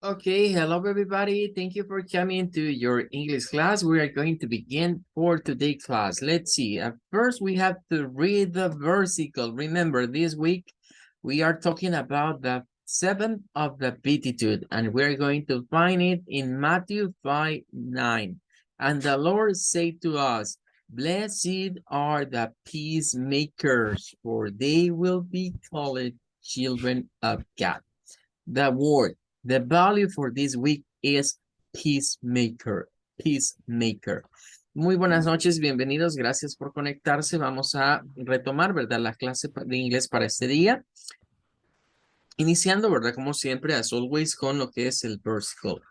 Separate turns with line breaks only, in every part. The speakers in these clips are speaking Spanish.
Okay, hello everybody. Thank you for coming to your English class. We are going to begin for today's class. Let's see. At first, we have to read the versicle. Remember, this week we are talking about the seventh of the Beatitude, and we're going to find it in Matthew 5:9. And the Lord said to us, "Blessed are the peacemakers, for they will be called children of God." The word, the value for this week is peacemaker, peacemaker. Muy buenas noches, bienvenidos, gracias por conectarse. Vamos a retomar, ¿verdad? La clase de inglés para este día. Iniciando, ¿verdad? Como siempre, as always, con lo que es el versicle.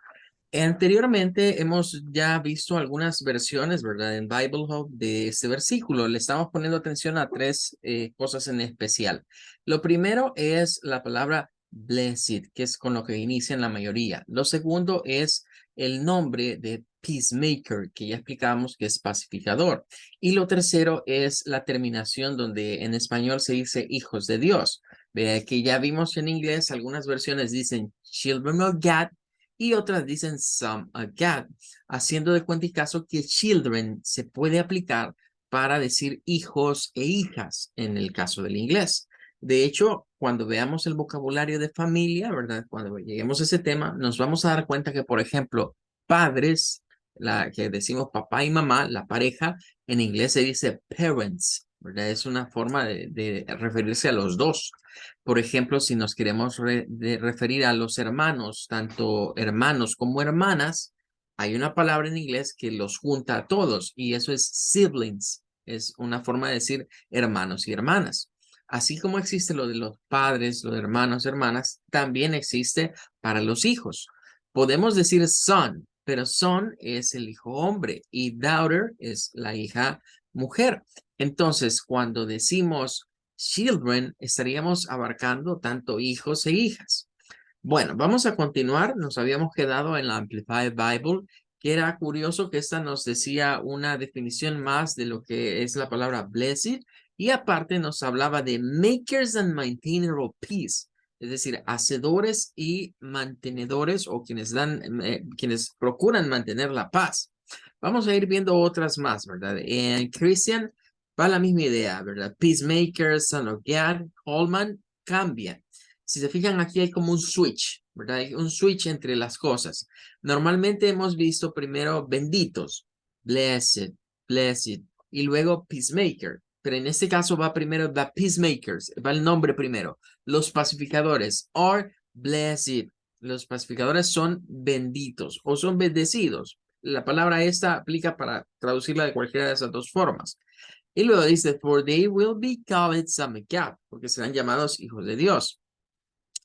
Anteriormente hemos ya visto algunas versiones, ¿verdad? En Bible Hub de este versículo. Le estamos poniendo atención a tres cosas en especial. Lo primero es la palabra blessed, que es con lo que inician la mayoría. Lo segundo es el nombre de peacemaker, que ya explicamos que es pacificador. Y lo tercero es la terminación donde en español se dice hijos de Dios. Vea que ya vimos en inglés, algunas versiones dicen children of God, y otras dicen some of God, haciendo de cuenta y caso que children se puede aplicar para decir hijos e hijas en el caso del inglés. De hecho, cuando veamos el vocabulario de familia, ¿verdad? Cuando lleguemos a ese tema, nos vamos a dar cuenta que, por ejemplo, padres, la que decimos papá y mamá, la pareja, en inglés se dice parents, ¿verdad? Es una forma de referirse a los dos. Por ejemplo, si nos queremos referir a los hermanos, tanto hermanos como hermanas, hay una palabra en inglés que los junta a todos y eso es siblings. Es una forma de decir hermanos y hermanas. Así como existe lo de los padres, los hermanos, hermanas, también existe para los hijos. Podemos decir son, pero son es el hijo hombre y daughter es la hija mujer. Entonces, cuando decimos children, estaríamos abarcando tanto hijos e hijas. Bueno, vamos a continuar. Nos habíamos quedado en la Amplified Bible, que era curioso que esta nos decía una definición más de lo que es la palabra blessed, y aparte nos hablaba de makers and maintainers of peace, es decir, hacedores y mantenedores o quienes quienes procuran mantener la paz. Vamos a ir viendo otras más, ¿verdad? En Christian va la misma idea, ¿verdad? Peacemaker, Son of God, Holman, cambia. Si se fijan aquí hay como un switch, ¿verdad? Hay un switch entre las cosas. Normalmente hemos visto primero benditos, blessed, blessed, y luego peacemaker. Pero en este caso va primero the peacemakers, va el nombre primero. Los pacificadores are blessed. Los pacificadores son benditos o son bendecidos. La palabra esta aplica para traducirla de cualquiera de esas dos formas. Y luego dice, for they will be called some of God, porque serán llamados hijos de Dios.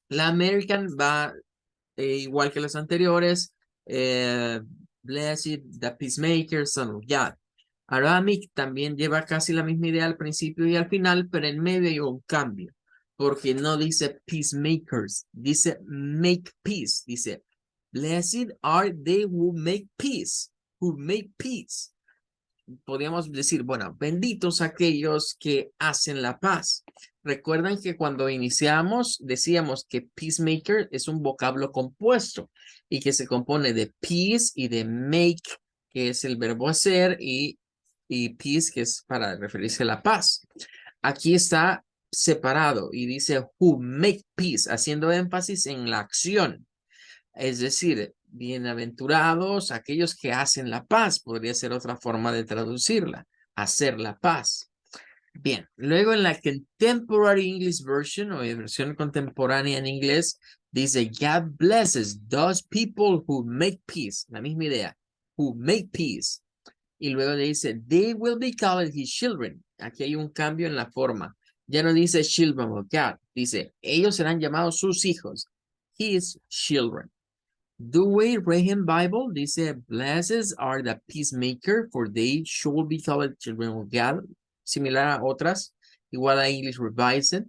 La American va igual que las anteriores, Blessed, the Peacemaker, Son of God. Aramaic también lleva casi la misma idea al principio y al final, pero en medio hay un cambio, porque no dice peacemakers, dice make peace, dice blessed are they who make peace. Podríamos decir, bueno, benditos aquellos que hacen la paz. Recuerdan que cuando iniciamos decíamos que peacemaker es un vocablo compuesto y que se compone de peace y de make, que es el verbo hacer, y peace, que es para referirse a la paz. Aquí está separado y dice who make peace, haciendo énfasis en la acción. Es decir, bienaventurados aquellos que hacen la paz, podría ser otra forma de traducirla, hacer la paz. Bien, luego en la Contemporary English Version o versión contemporánea en inglés, dice, God blesses those people who make peace. La misma idea, who make peace. Y luego le dice, they will be called his children. Aquí hay un cambio en la forma. Ya no dice children of God, dice, ellos serán llamados sus hijos, his children. Douay Rehem Bible dice, blessed are the peacemaker, for they should be called children of God. Similar a otras, igual a English Revised.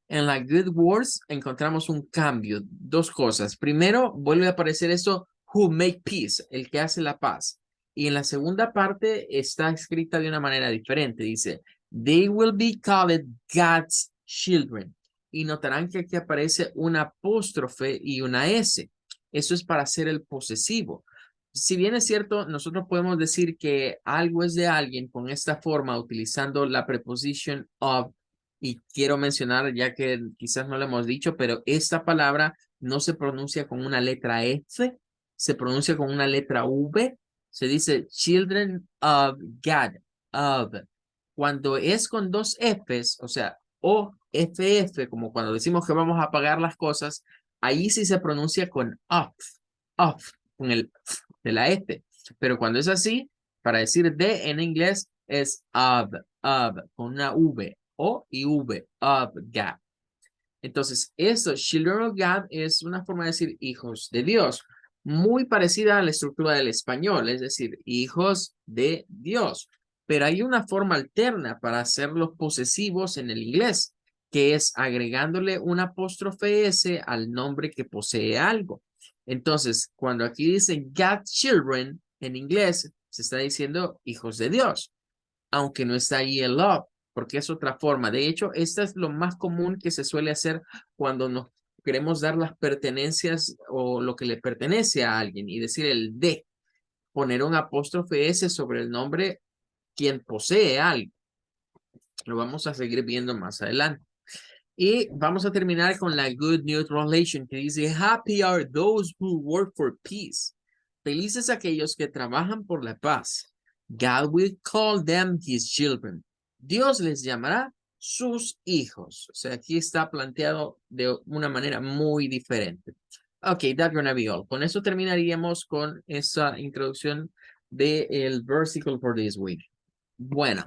En la Good Words encontramos un cambio, dos cosas. Primero, vuelve a aparecer esto, who make peace, el que hace la paz. Y en la segunda parte está escrita de una manera diferente. Dice, they will be called God's children. Y notarán que aquí aparece una apóstrofe y una S. Eso es para ser el posesivo. Si bien es cierto, nosotros podemos decir que algo es de alguien con esta forma, utilizando la preposición of, y quiero mencionar, ya que quizás no lo hemos dicho, pero esta palabra no se pronuncia con una letra F, se pronuncia con una letra V, se dice children of God, of. Cuando es con dos Fs, o sea, O, F, F, como cuando decimos que vamos a pagar las cosas, ahí sí se pronuncia con of, con el de la F. Pero cuando es así, para decir de en inglés es of, con una V, O y V, of God. Entonces, eso, Children of God, es una forma de decir hijos de Dios, muy parecida a la estructura del español, es decir, hijos de Dios. Pero hay una forma alterna para hacerlos posesivos en el inglés, que es agregándole un apóstrofe S al nombre que posee algo. Entonces, cuando aquí dice God children, en inglés se está diciendo hijos de Dios, aunque no está ahí el love, porque es otra forma. De hecho, esta es lo más común que se suele hacer cuando nos queremos dar las pertenencias o lo que le pertenece a alguien y decir el de, poner un apóstrofe S sobre el nombre quien posee algo. Lo vamos a seguir viendo más adelante. Y vamos a terminar con la Good News Translation que dice, Happy are those who work for peace. Felices aquellos que trabajan por la paz. God will call them his children. Dios les llamará sus hijos. O sea, aquí está planteado de una manera muy diferente. Ok, that's gonna be all. Con eso terminaríamos con esa introducción del versicle for this week. Bueno,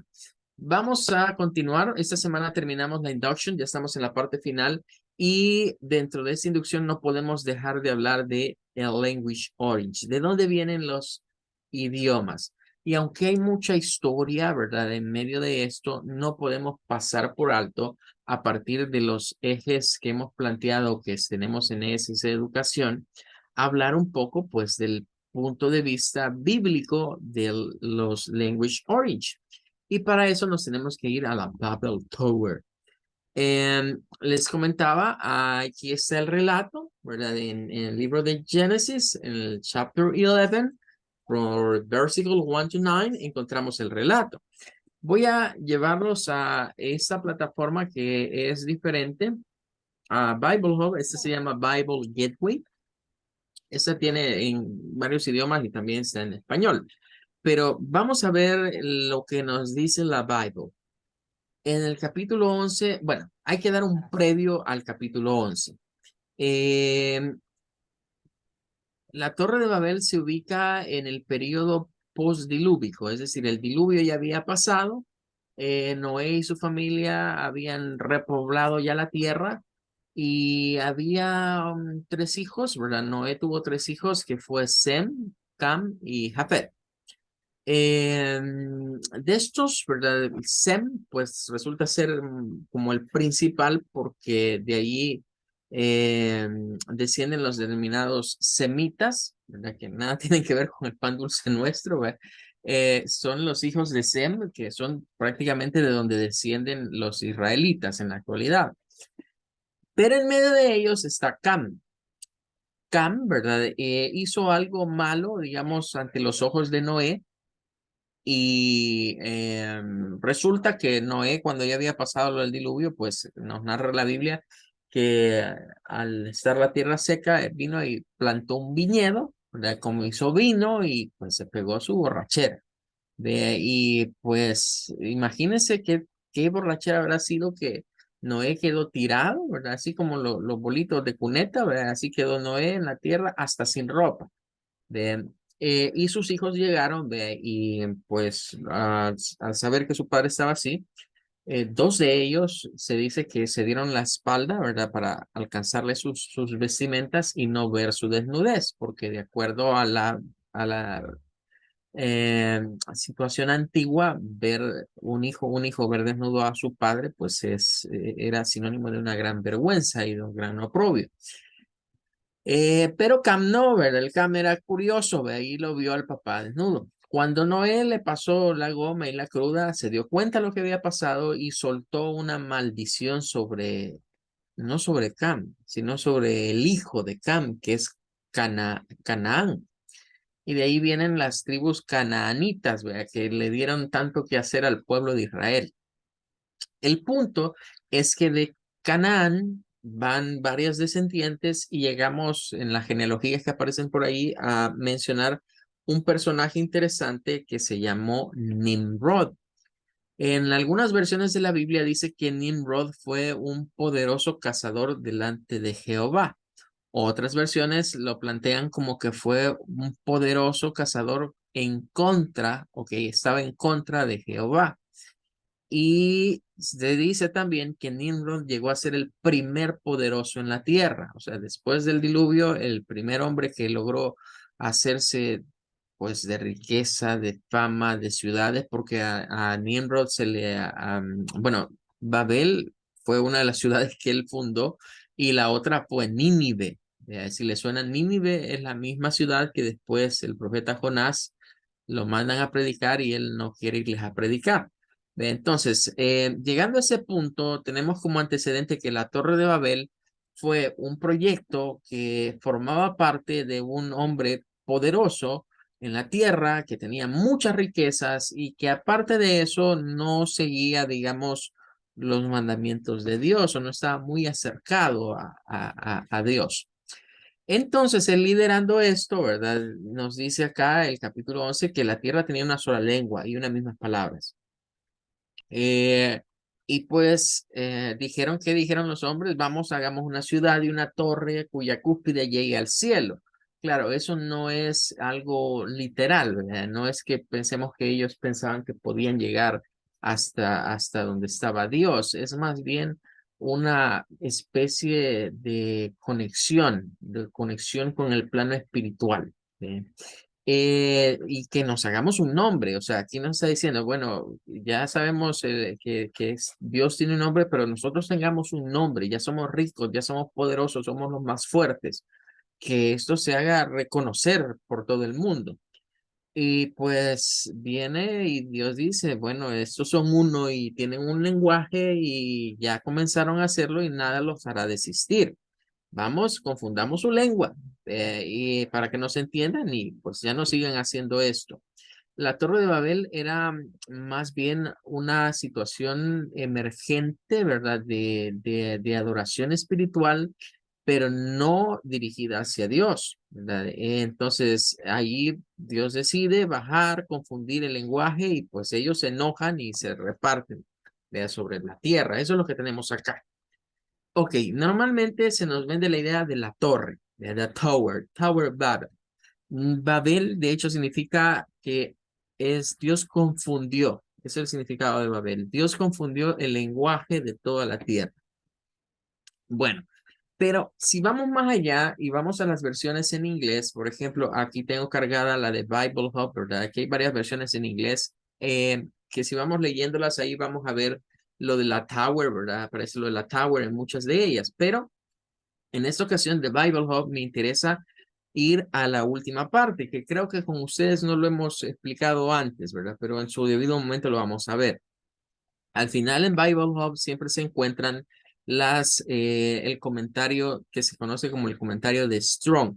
vamos a continuar. Esta semana terminamos la induction, ya estamos en la parte final y dentro de esta inducción no podemos dejar de hablar de el language origin, de dónde vienen los idiomas. Y aunque hay mucha historia, ¿verdad? En medio de esto, no podemos pasar por alto a partir de los ejes que hemos planteado que tenemos en ESS Educación, hablar un poco pues del punto de vista bíblico de los language origin. Y para eso nos tenemos que ir a la Babel Tower. Les comentaba, aquí está el relato, ¿verdad? En el libro de Génesis, en el chapter 11, por versículo 1 to 9, encontramos el relato. Voy a llevarlos a esta plataforma que es diferente a Bible Hub. Este se llama Bible Gateway. Esta tiene en varios idiomas y también está en español. Pero vamos a ver lo que nos dice la Bible. En el capítulo 11, bueno, hay que dar un previo al capítulo 11. La Torre de Babel se ubica en el periodo postdilúvico, es decir, el diluvio ya había pasado, Noé y su familia habían repoblado ya la tierra y había tres hijos, ¿verdad? Noé tuvo tres hijos que fue Sem, Cam y Jafet. De estos, ¿verdad? Sem, pues resulta ser como el principal porque de ahí descienden los denominados semitas, ¿verdad? Que nada tienen que ver con el pan dulce nuestro, ¿verdad? Son los hijos de Sem, que son prácticamente de donde descienden los israelitas en la actualidad. Pero en medio de ellos está Cam. Cam, ¿verdad? Hizo algo malo, digamos, ante los ojos de Noé. Y resulta que Noé, cuando ya había pasado lo del diluvio, pues nos narra la Biblia que al estar la tierra seca, vino y plantó un viñedo, ¿verdad? Como hizo vino y pues se pegó su borrachera. Y pues imagínense qué borrachera habrá sido que Noé quedó tirado, ¿verdad? Así como los bolitos de cuneta, ¿verdad? Así quedó Noé en la tierra hasta sin ropa. De, y sus hijos llegaron y pues al saber que su padre estaba así, dos de ellos se dice que se dieron la espalda, ¿verdad? Para alcanzarle sus vestimentas y no ver su desnudez, porque de acuerdo a la situación antigua, ver un hijo ver desnudo a su padre, pues era sinónimo de una gran vergüenza y de un gran oprobio. Pero Cam no, ¿verdad? El Cam era curioso, ¿ve? Ahí lo vio al papá desnudo. Cuando Noé le pasó la goma y la cruda, se dio cuenta de lo que había pasado y soltó una maldición sobre, no sobre Cam, sino sobre el hijo de Cam, que es Canaán. Y de ahí vienen las tribus canaanitas, ¿verdad? Que le dieron tanto que hacer al pueblo de Israel. El punto es que de Canaán van varias descendientes y llegamos en las genealogías que aparecen por ahí a mencionar un personaje interesante que se llamó Nimrod. En algunas versiones de la Biblia dice que Nimrod fue un poderoso cazador delante de Jehová. Otras versiones lo plantean como que fue un poderoso cazador en contra, o que estaba en contra de Jehová. Y se dice también que Nimrod llegó a ser el primer poderoso en la tierra. O sea, después del diluvio, el primer hombre que logró hacerse pues de riqueza, de fama, de ciudades, porque a Nimrod se le, bueno, Babel fue una de las ciudades que él fundó y la otra fue Nínive. Si le suena Nínive, es la misma ciudad que después el profeta Jonás lo mandan a predicar y él no quiere irles a predicar. Entonces, llegando a ese punto, tenemos como antecedente que la Torre de Babel fue un proyecto que formaba parte de un hombre poderoso en la tierra, que tenía muchas riquezas y que aparte de eso no seguía, digamos, los mandamientos de Dios o no estaba muy acercado a Dios. Entonces, él liderando esto, ¿verdad? Nos dice acá el capítulo 11 que la tierra tenía una sola lengua y unas mismas palabras. Y pues dijeron, ¿qué dijeron los hombres? Vamos, hagamos una ciudad y una torre cuya cúspide llegue al cielo. Claro, eso no es algo literal, ¿verdad? No es que pensemos que ellos pensaban que podían llegar hasta donde estaba Dios. Es más bien una especie de conexión con el plano espiritual. ¿Sí? Y que nos hagamos un nombre. O sea, aquí nos está diciendo, bueno, ya sabemos Dios tiene un nombre, pero nosotros tengamos un nombre, ya somos ricos, ya somos poderosos, somos los más fuertes, que esto se haga reconocer por todo el mundo. Y pues viene y Dios dice, bueno, estos son uno y tienen un lenguaje y ya comenzaron a hacerlo y nada los hará desistir. Vamos, confundamos su lengua y para que no se entiendan y pues ya no sigan haciendo esto. La Torre de Babel era más bien una situación emergente, ¿verdad? De adoración espiritual, pero no dirigida hacia Dios, ¿verdad? Entonces, ahí Dios decide bajar, confundir el lenguaje y pues ellos se enojan y se reparten, ¿verdad? Sobre la tierra. Eso es lo que tenemos acá. Ok, normalmente se nos vende la idea de la torre, de the tower, Tower Babel. Babel, de hecho, significa que es Dios confundió. Ese es el significado de Babel. Dios confundió el lenguaje de toda la tierra. Bueno, pero si vamos más allá y vamos a las versiones en inglés, por ejemplo, aquí tengo cargada la de Bible Hub, ¿verdad? Aquí hay varias versiones en inglés que si vamos leyéndolas ahí vamos a ver lo de la Tower, ¿verdad? Aparece lo de la Tower en muchas de ellas, pero en esta ocasión de Bible Hub me interesa ir a la última parte, que creo que con ustedes no lo hemos explicado antes, ¿verdad? Pero en su debido momento lo vamos a ver. Al final en Bible Hub siempre se encuentran el comentario que se conoce como el comentario de Strong.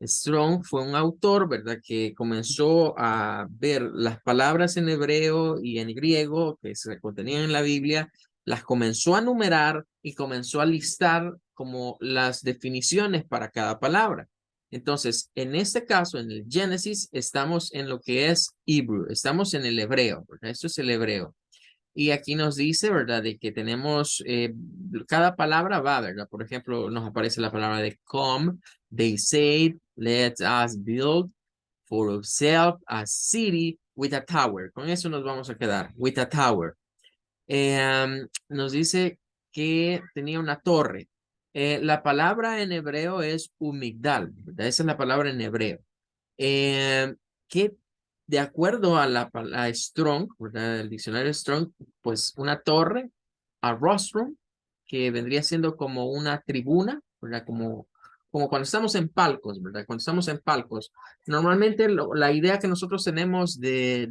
Strong fue un autor, ¿verdad? Que comenzó a ver las palabras en hebreo y en griego que se contenían en la Biblia, las comenzó a numerar y comenzó a listar como las definiciones para cada palabra. Entonces, en este caso, en el Génesis, estamos en lo que es Hebrew, estamos en el hebreo, ¿verdad? Esto es el hebreo. Y aquí nos dice, ¿verdad? De que tenemos, cada palabra va, ¿verdad? Por ejemplo, nos aparece la palabra de come, they said, let us build for ourselves a city with a tower. Con eso nos vamos a quedar, with a tower. Nos dice que tenía una torre. La palabra en hebreo es umigdal, ¿verdad? Esa es la palabra en hebreo. Que de acuerdo a Strong, ¿verdad? El diccionario Strong, pues una torre, a rostrum, que vendría siendo como una tribuna, ¿verdad? Como cuando estamos en palcos, ¿verdad? Cuando estamos en palcos, normalmente la idea que nosotros tenemos de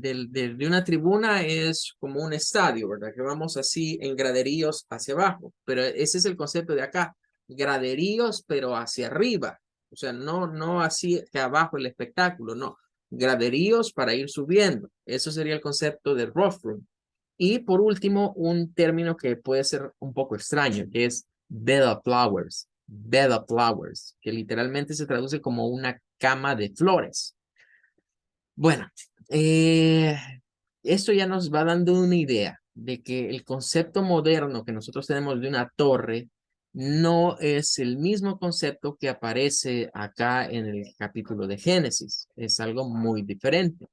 una tribuna es como un estadio, ¿verdad? Que vamos así en graderíos hacia abajo, pero ese es el concepto de acá, graderíos, pero hacia arriba. O sea, no así que abajo el espectáculo, no. Graderíos para ir subiendo. Eso sería el concepto de rough room. Y por último, un término que puede ser un poco extraño, que es bed of flowers. Bed of flowers, que literalmente se traduce como una cama de flores. Bueno, esto ya nos va dando una idea de que el concepto moderno que nosotros tenemos de una torre no es el mismo concepto que aparece acá en el capítulo de Génesis. Es algo muy diferente.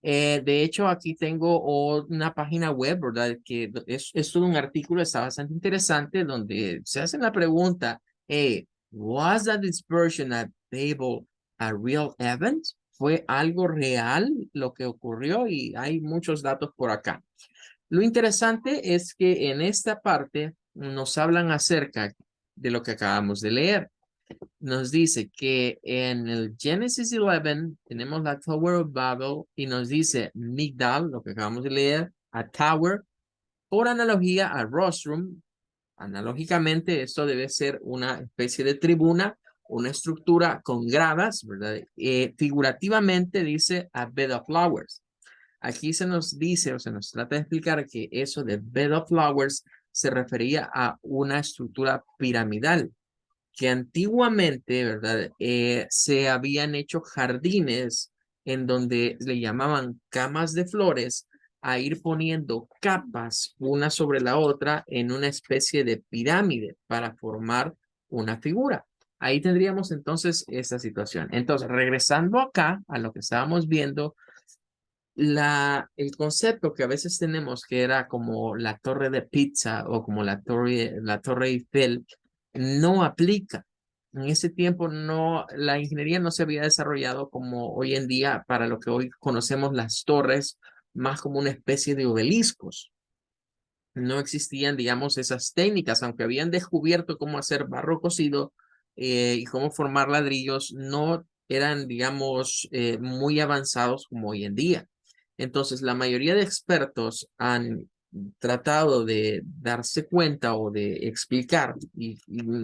De hecho, aquí tengo una página web, ¿verdad? Que es todo un artículo, está bastante interesante, donde se hace la pregunta, hey, ¿was the dispersion at Babel a real event? ¿Fue algo real lo que ocurrió? Y hay muchos datos por acá. Lo interesante es que en esta parte nos hablan acerca de lo que acabamos de leer. Nos dice que en el Genesis 11 tenemos la Tower of Babel y nos dice Migdal, lo que acabamos de leer, a Tower, por analogía a Rostrum. Analógicamente, esto debe ser una especie de tribuna, una estructura con gradas, ¿verdad? Figurativamente dice a Bed of Flowers. Aquí se nos dice o se nos trata de explicar que eso de Bed of Flowers se refería a una estructura piramidal que antiguamente, ¿verdad? Se habían hecho jardines en donde le llamaban camas de flores a ir poniendo capas una sobre la otra en una especie de pirámide para formar una figura. Ahí tendríamos entonces esa situación. Entonces, regresando acá a lo que estábamos viendo, el concepto que a veces tenemos que era como la torre de pizza o como la torre Eiffel no aplica. En ese tiempo la ingeniería no se había desarrollado como hoy en día para lo que hoy conocemos las torres, más como una especie de obeliscos. No existían, digamos, esas técnicas, aunque habían descubierto cómo hacer barro cocido y cómo formar ladrillos, no eran, digamos, muy avanzados como hoy en día. Entonces, la mayoría de expertos han tratado de darse cuenta o de explicar, y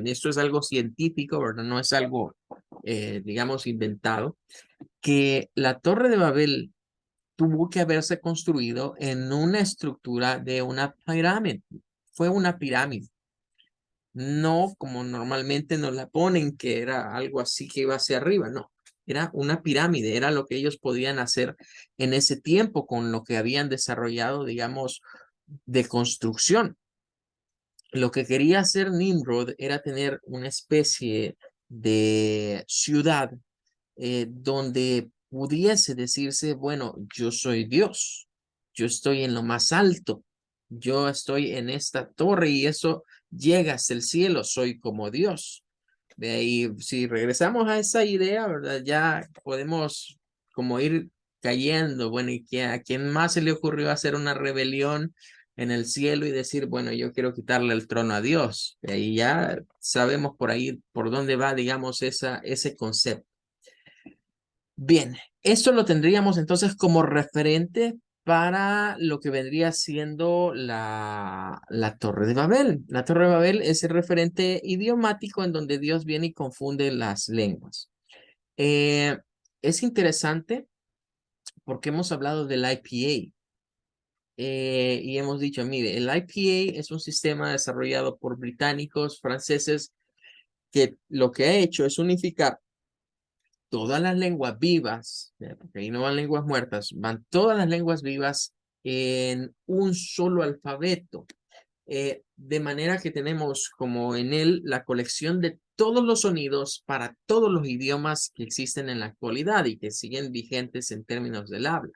esto es algo científico, ¿verdad? No es algo, digamos, inventado, que la Torre de Babel tuvo que haberse construido en una estructura de una pirámide. Fue una pirámide, no como normalmente nos la ponen, que era algo así que iba hacia arriba, no. Era una pirámide, era lo que ellos podían hacer en ese tiempo con lo que habían desarrollado, digamos, de construcción. Lo que quería hacer Nimrod era tener una especie de ciudad donde pudiese decirse, bueno, yo soy Dios, yo estoy en lo más alto, yo estoy en esta torre y eso llega hasta el cielo, soy como Dios. De ahí, si regresamos a esa idea, ¿verdad? Ya podemos como ir cayendo, bueno, y que a quién más se le ocurrió hacer una rebelión en el cielo y decir, bueno, yo quiero quitarle el trono a Dios. De ahí ya sabemos por ahí, por dónde va, digamos, ese concepto. Bien, esto lo tendríamos entonces como referente para lo que vendría siendo la Torre de Babel. La Torre de Babel es el referente idiomático en donde Dios viene y confunde las lenguas. Eh, es interesante porque hemos hablado del IPA y hemos dicho, mire, el IPA es un sistema desarrollado por británicos, franceses, que lo que ha hecho es unificar todas las lenguas vivas, porque ahí no van lenguas muertas, van todas las lenguas vivas en un solo alfabeto, de manera que tenemos como en él la colección de todos los sonidos para todos los idiomas que existen en la actualidad y que siguen vigentes en términos del habla.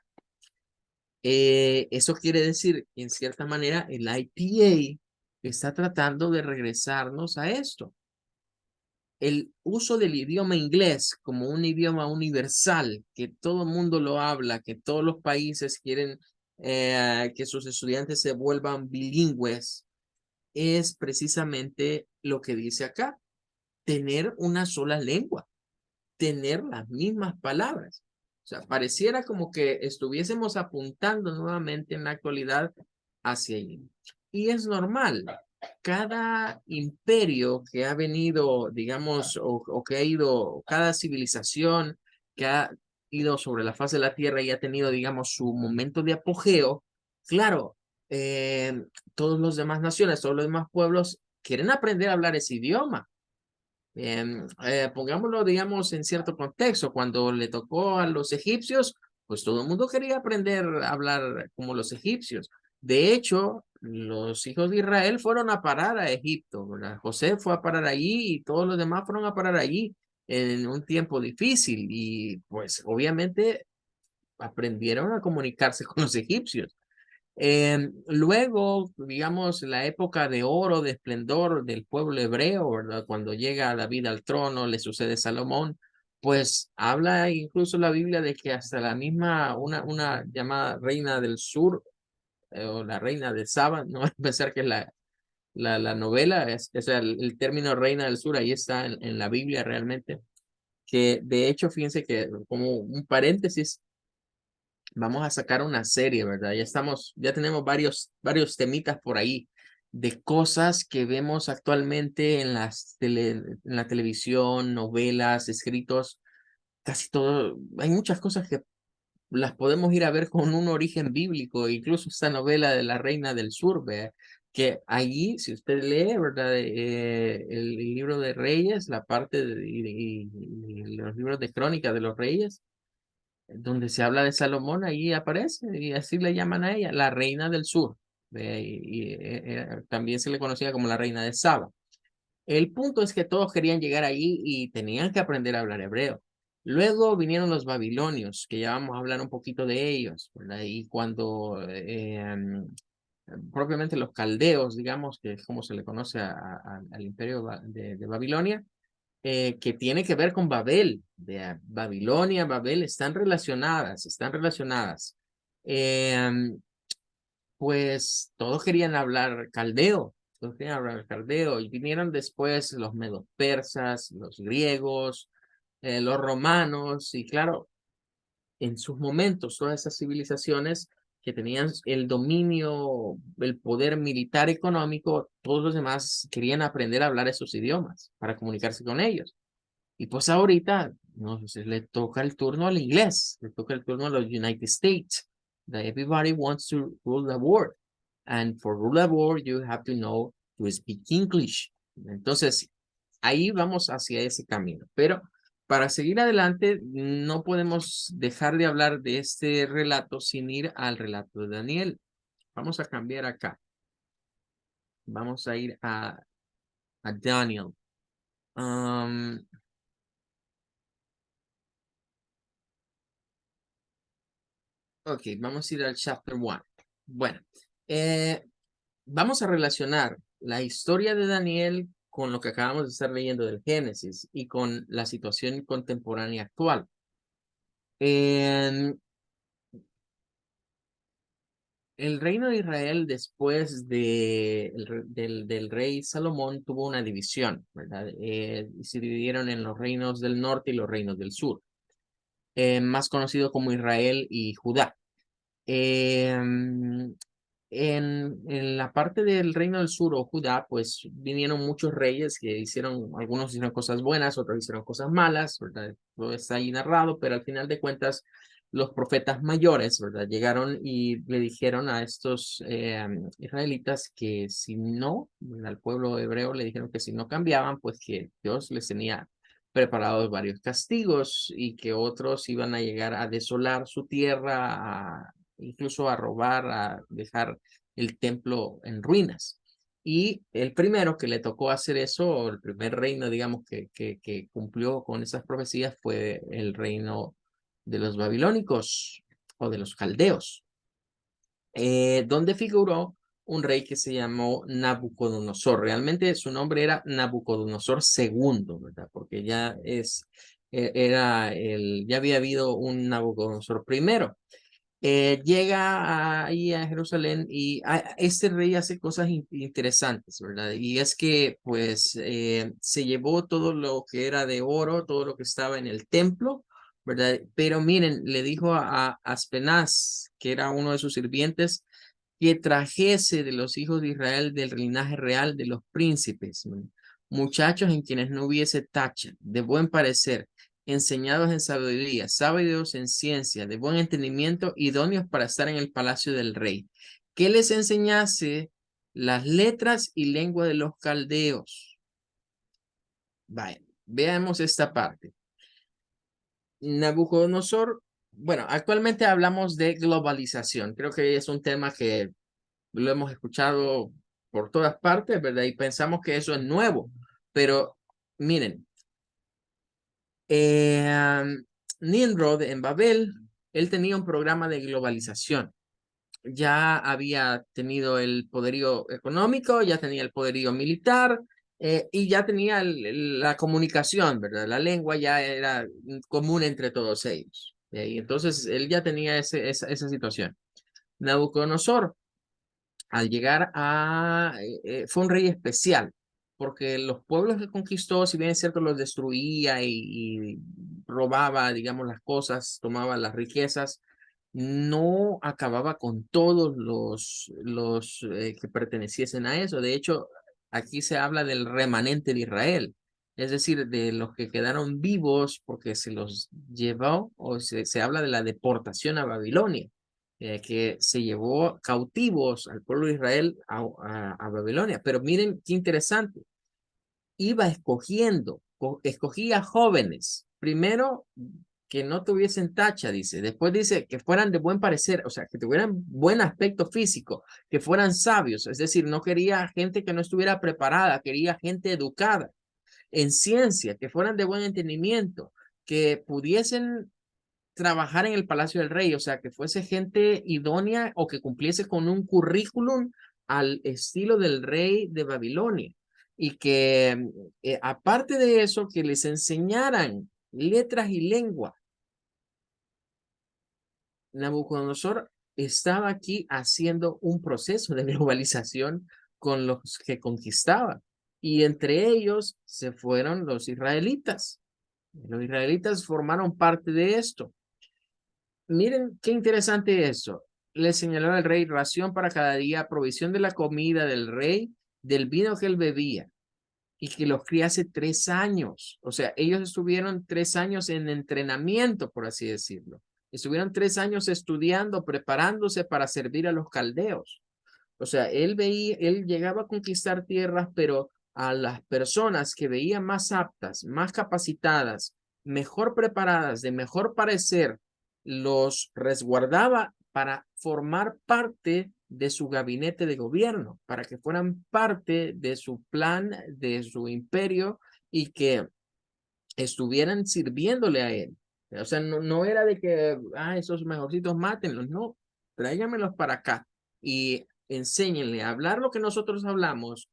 Eso quiere decir, en cierta manera, el IPA está tratando de regresarnos a esto. El uso del idioma inglés como un idioma universal, que todo el mundo lo habla, que todos los países quieren que sus estudiantes se vuelvan bilingües, es precisamente lo que dice acá, tener una sola lengua, tener las mismas palabras. O sea, pareciera como que estuviésemos apuntando nuevamente en la actualidad hacia allí. Y es normal. cada imperio que ha venido, digamos, o que ha ido, cada civilización que ha ido sobre la faz de la tierra y ha tenido, digamos, su momento de apogeo, claro, todos los demás naciones, todos los demás pueblos quieren aprender a hablar ese idioma. Pongámoslo, digamos, en cierto contexto, cuando le tocó a los egipcios, pues todo el mundo quería aprender a hablar como los egipcios. De hecho, los hijos de Israel fueron a parar a Egipto, ¿verdad? José fue a parar allí y todos los demás fueron a parar allí en un tiempo difícil y pues obviamente aprendieron a comunicarse con los egipcios. Luego, digamos, la época de oro, de esplendor del pueblo hebreo, ¿verdad? Cuando llega David al trono, le sucede Salomón, pues habla incluso la Biblia de que hasta la misma, una llamada reina del sur, o la reina de Saba, no es pensar que es la novela, es el término reina del sur, ahí está en la Biblia realmente, que de hecho, fíjense que como un paréntesis, vamos a sacar una serie, ¿verdad? Ya tenemos varios temitas por ahí de cosas que vemos actualmente en la televisión, novelas, escritos, casi todo. Hay muchas cosas que las podemos ir a ver con un origen bíblico, incluso esta novela de la Reina del Sur, ¿ve? Que allí, si usted lee, ¿verdad? El libro de Reyes, la parte y los libros de crónica de los Reyes, donde se habla de Salomón, ahí aparece y así le llaman a ella, la reina del sur. También se le conocía como la reina de Saba. El punto es que todos querían llegar allí y tenían que aprender a hablar hebreo. Luego vinieron los babilonios, que ya vamos a hablar un poquito de ellos, ¿verdad? Y cuando propiamente los caldeos, digamos, que es como se le conoce al imperio de Babilonia, que tiene que ver con Babel, de Babilonia, Babel, están relacionadas, están relacionadas. Em, pues todos querían hablar caldeo, todos querían hablar caldeo, y vinieron después los medos persas, los griegos, los romanos, y claro, en sus momentos, todas esas civilizaciones que tenían el dominio, el poder militar económico, todos los demás querían aprender a hablar esos idiomas para comunicarse con ellos. Y pues ahorita, no sé, le toca el turno al inglés, le toca el turno a los United States. That everybody wants to rule the world. And for rule the world, you have to know to speak English. Entonces, ahí vamos hacia ese camino. Pero para seguir adelante, no podemos dejar de hablar de este relato sin ir al relato de Daniel. Vamos a cambiar acá. Vamos a ir a Daniel. Ok, vamos a ir al chapter 1. Bueno, eh, vamos a relacionar la historia de Daniel con lo que acabamos de estar leyendo del Génesis y con la situación contemporánea actual. En el reino de Israel, después del rey Salomón, tuvo una división, ¿verdad? Se dividieron en los reinos del norte y los reinos del sur, más conocido como Israel y Judá. Em, en la parte del reino del sur o Judá, pues vinieron muchos reyes que hicieron, algunos hicieron cosas buenas, otros hicieron cosas malas, ¿verdad? Todo está ahí narrado, pero al final de cuentas, los profetas mayores, ¿verdad? Llegaron y le dijeron a estos israelitas que si no, al pueblo hebreo le dijeron que si no cambiaban, pues que Dios les tenía preparados varios castigos y que otros iban a llegar a desolar su tierra, incluso a robar, a dejar el templo en ruinas. Y el primero que le tocó hacer eso, el primer reino, digamos, que cumplió con esas profecías fue el reino de los babilónicos o de los caldeos, donde figuró un rey que se llamó Nabucodonosor. Realmente su nombre era Nabucodonosor segundo, ¿verdad? Porque ya había habido un Nabucodonosor primero. Llega ahí a Jerusalén y este rey hace cosas interesantes, ¿verdad? Y es que pues se llevó todo lo que era de oro, todo lo que estaba en el templo, ¿verdad? Pero miren, le dijo a Aspenaz, que era uno de sus sirvientes, que trajese de los hijos de Israel del linaje real de los príncipes, muchachos en quienes no hubiese tacha, de buen parecer, enseñados en sabiduría, sabios en ciencia, de buen entendimiento, idóneos para estar en el palacio del rey, que les enseñase las letras y lengua de los caldeos. Vaya, veamos esta parte. Nabucodonosor, bueno, actualmente hablamos de globalización. Creo que es un tema que lo hemos escuchado por todas partes, ¿verdad? Y pensamos que eso es nuevo. Pero miren, Nimrod en Babel, él tenía un programa de globalización. Ya había tenido el poderío económico, ya tenía el poderío militar, y ya tenía la comunicación, ¿verdad? La lengua ya era común entre todos ellos. Y entonces él ya tenía esa situación. Nabucodonosor, al llegar fue un rey especial, porque los pueblos que conquistó, si bien es cierto, los destruía y robaba, digamos, las cosas, tomaba las riquezas, no acababa con todos los que perteneciesen a eso. De hecho, aquí se habla del remanente de Israel, es decir, de los que quedaron vivos porque se los llevó, o se habla de la deportación a Babilonia, que se llevó cautivos al pueblo de Israel a Babilonia. Pero miren qué interesante, iba escogiendo, escogía jóvenes, primero que no tuviesen tacha, dice, después dice que fueran de buen parecer, o sea, que tuvieran buen aspecto físico, que fueran sabios, es decir, no quería gente que no estuviera preparada, quería gente educada en ciencia, que fueran de buen entendimiento, que pudiesen trabajar en el Palacio del Rey, o sea, que fuese gente idónea o que cumpliese con un currículum al estilo del rey de Babilonia. Y que aparte de eso, que les enseñaran letras y lengua. Nabucodonosor estaba aquí haciendo un proceso de globalización con los que conquistaba. Y entre ellos se fueron los israelitas. Los israelitas formaron parte de esto. Miren qué interesante eso. Le señaló al rey ración para cada día, provisión de la comida del rey, del vino que él bebía, y que los criase 3 años. O sea, ellos estuvieron 3 años en entrenamiento, por así decirlo. Estuvieron 3 años estudiando, preparándose para servir a los caldeos. O sea, él llegaba a conquistar tierras, pero a las personas que veía más aptas, más capacitadas, mejor preparadas, de mejor parecer, los resguardaba para formar parte de su gabinete de gobierno, para que fueran parte de su plan, de su imperio y que estuvieran sirviéndole a él. O sea, no era de que, esos mejorcitos mátenlos, no, tráiganmelos para acá y enséñenle a hablar lo que nosotros hablamos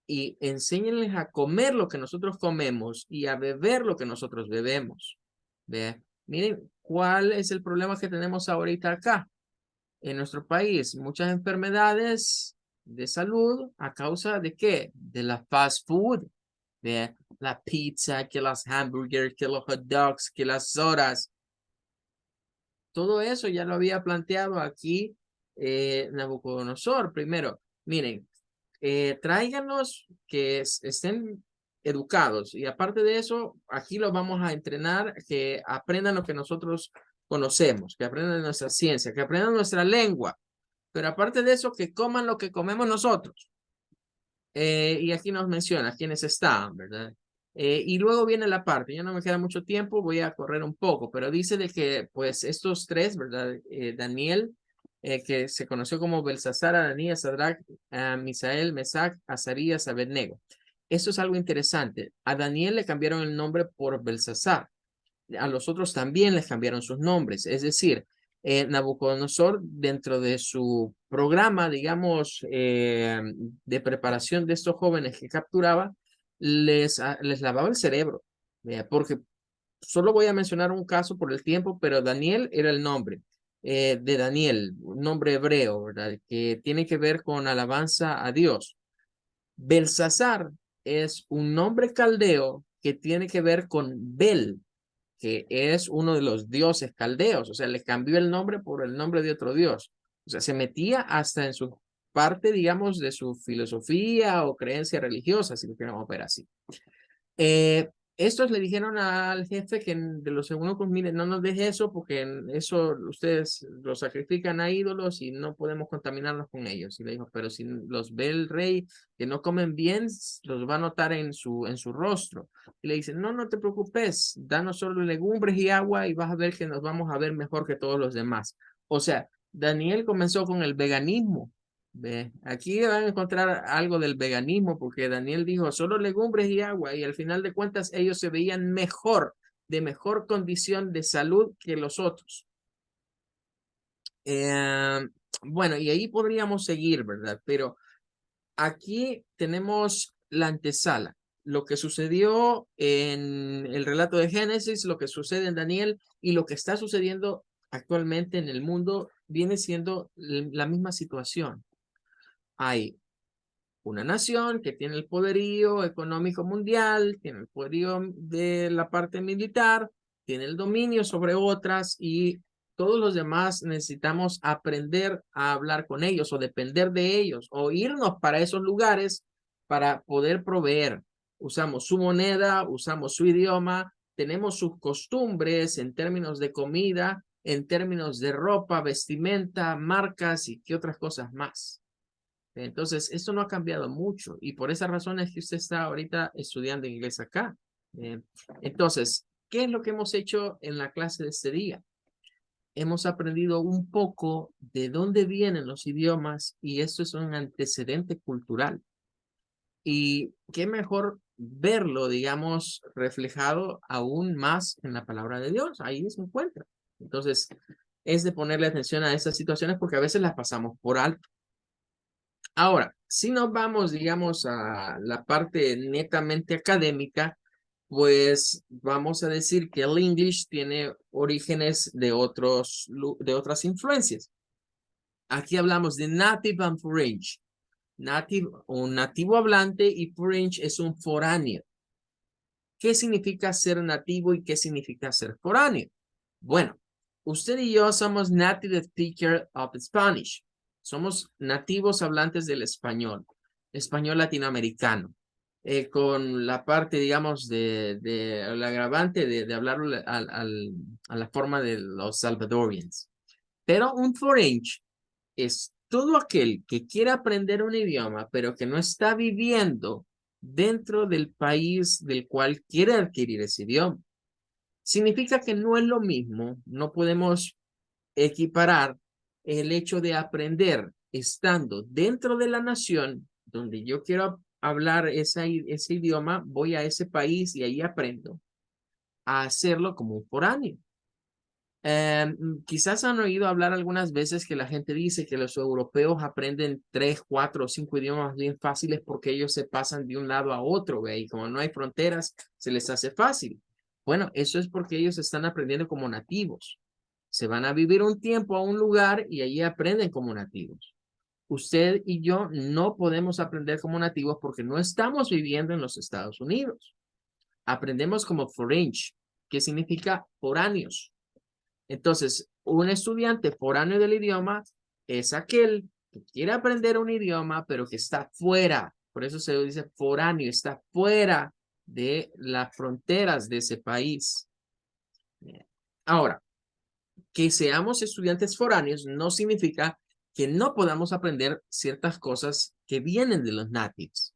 y enséñenles a comer lo que nosotros comemos y a beber lo que nosotros bebemos. ¿Ve? Miren, ¿cuál es el problema que tenemos ahorita acá en nuestro país? Muchas enfermedades de salud a causa de ¿qué? De la fast food, de la pizza, que las hamburgers, que los hot dogs, que las sodas. Todo eso ya lo había planteado aquí Nabucodonosor. Primero, miren, tráiganos que estén educados y aparte de eso, aquí los vamos a entrenar, que aprendan lo que nosotros conocemos, que aprendan nuestra ciencia, que aprendan nuestra lengua, pero aparte de eso, que coman lo que comemos nosotros. Y aquí nos menciona quiénes estaban, ¿verdad? Y luego viene la parte, ya no me queda mucho tiempo, voy a correr un poco, pero dice de que pues estos tres, ¿verdad? Daniel, que se conoció como Belsasar, Ananías, Sadrach, Misael, Mesac, Azarías, Abednego. Eso es algo interesante. A Daniel le cambiaron el nombre por Belsasar. A los otros también les cambiaron sus nombres. Es decir, Nabucodonosor, dentro de su programa, digamos, de preparación de estos jóvenes que capturaba, les lavaba el cerebro. Porque solo voy a mencionar un caso por el tiempo, pero Daniel era el nombre de Daniel, un nombre hebreo, ¿verdad? Que tiene que ver con alabanza a Dios. Belsasar es un nombre caldeo que tiene que ver con Bel, que es uno de los dioses caldeos, o sea, le cambió el nombre por el nombre de otro dios. O sea, se metía hasta en su parte, digamos, de su filosofía o creencia religiosa, si lo queremos ver así. Estos le dijeron al jefe que de los eunucos, miren, no nos deje eso porque en eso ustedes los sacrifican a ídolos y no podemos contaminarnos con ellos. Y le dijo, pero si los ve el rey que no comen bien, los va a notar en su rostro. Y le dicen, no, no te preocupes, danos solo legumbres y agua y vas a ver que nos vamos a ver mejor que todos los demás. O sea, Daniel comenzó con el veganismo. Ve, aquí van a encontrar algo del veganismo porque Daniel dijo solo legumbres y agua y al final de cuentas ellos se veían mejor, de mejor condición de salud que los otros. Bueno, y ahí podríamos seguir, ¿verdad? Pero aquí tenemos la antesala, lo que sucedió en el relato de Génesis, lo que sucede en Daniel y lo que está sucediendo actualmente en el mundo viene siendo la misma situación. Hay una nación que tiene el poderío económico mundial, tiene el poderío de la parte militar, tiene el dominio sobre otras y todos los demás necesitamos aprender a hablar con ellos o depender de ellos o irnos para esos lugares para poder proveer. Usamos su moneda, usamos su idioma, tenemos sus costumbres en términos de comida, en términos de ropa, vestimenta, marcas y qué otras cosas más. Entonces, esto no ha cambiado mucho y por esa razón es que usted está ahorita estudiando inglés acá. Entonces, ¿qué es lo que hemos hecho en la clase de este día? Hemos aprendido un poco de dónde vienen los idiomas y esto es un antecedente cultural. Y qué mejor verlo, digamos, reflejado aún más en la palabra de Dios. Ahí se encuentra. Entonces, es de ponerle atención a esas situaciones porque a veces las pasamos por alto. Ahora, si nos vamos, digamos, a la parte netamente académica, pues vamos a decir que el English tiene orígenes de otras influencias. Aquí hablamos de native and foreign. Native, un nativo hablante y foreign es un foráneo. ¿Qué significa ser nativo y qué significa ser foráneo? Bueno, usted y yo somos native speaker of Spanish. Somos nativos hablantes del español, español latinoamericano, con la parte, digamos, el agravante de hablarlo a la forma de los salvadorians. Pero un foreign es todo aquel que quiere aprender un idioma, pero que no está viviendo dentro del país del cual quiere adquirir ese idioma. Significa que no es lo mismo, no podemos equiparar el hecho de aprender estando dentro de la nación donde yo quiero hablar ese idioma, voy a ese país y ahí aprendo a hacerlo como un foráneo. Quizás han oído hablar algunas veces que la gente dice que los europeos aprenden 3, 4 o 5 idiomas bien fáciles porque ellos se pasan de un lado a otro, ¿ve? Y como no hay fronteras, se les hace fácil. Bueno, eso es porque ellos están aprendiendo como nativos. Se van a vivir un tiempo a un lugar y allí aprenden como nativos. Usted y yo no podemos aprender como nativos porque no estamos viviendo en los Estados Unidos. Aprendemos como foreign, que significa foráneos. Entonces, un estudiante foráneo del idioma es aquel que quiere aprender un idioma, pero que está fuera. Por eso se dice foráneo, está fuera de las fronteras de ese país. Ahora, que seamos estudiantes foráneos no significa que no podamos aprender ciertas cosas que vienen de los natives,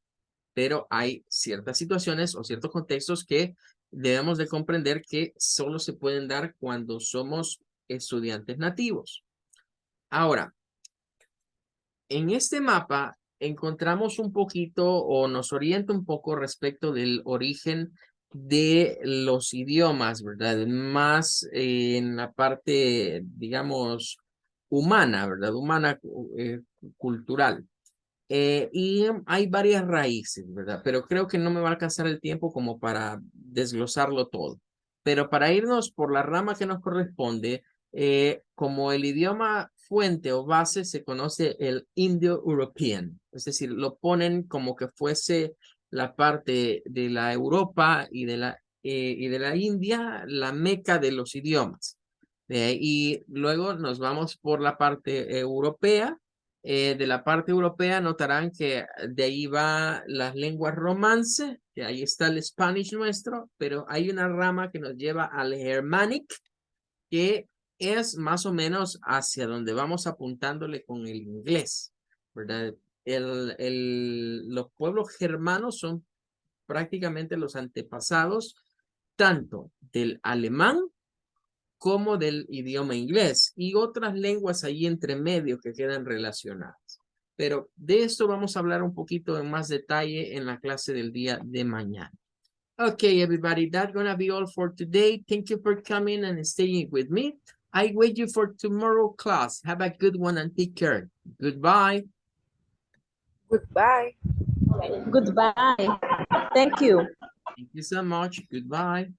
pero hay ciertas situaciones o ciertos contextos que debemos de comprender que solo se pueden dar cuando somos estudiantes nativos. Ahora, en este mapa encontramos un poquito o nos orienta un poco respecto del origen de los idiomas, ¿verdad? Más en la parte, digamos, humana, ¿verdad? Humana, cultural. Y hay varias raíces, ¿verdad? Pero creo que no me va a alcanzar el tiempo como para desglosarlo todo. Pero para irnos por la rama que nos corresponde, como el idioma fuente o base se conoce el Indo-European, es decir, lo ponen como que fuese la parte de la Europa y de la India, la meca de los idiomas. Y luego nos vamos por la parte europea. De la parte europea notarán que de ahí va las lenguas romance, que ahí está el Spanish nuestro, pero hay una rama que nos lleva al Germanic, que es más o menos hacia donde vamos apuntándole con el inglés, ¿verdad? Los pueblos germanos son prácticamente los antepasados tanto del alemán como del idioma inglés y otras lenguas ahí entre medio que quedan relacionadas. Pero de esto vamos a hablar un poquito en más detalle en la clase del día de mañana. Okay, everybody, that's gonna be all for today. Thank you for coming and staying with me. I wait you for tomorrow class. Have a good one and take care. Goodbye.
Goodbye.
Goodbye. Thank you.
Thank you so much. Goodbye.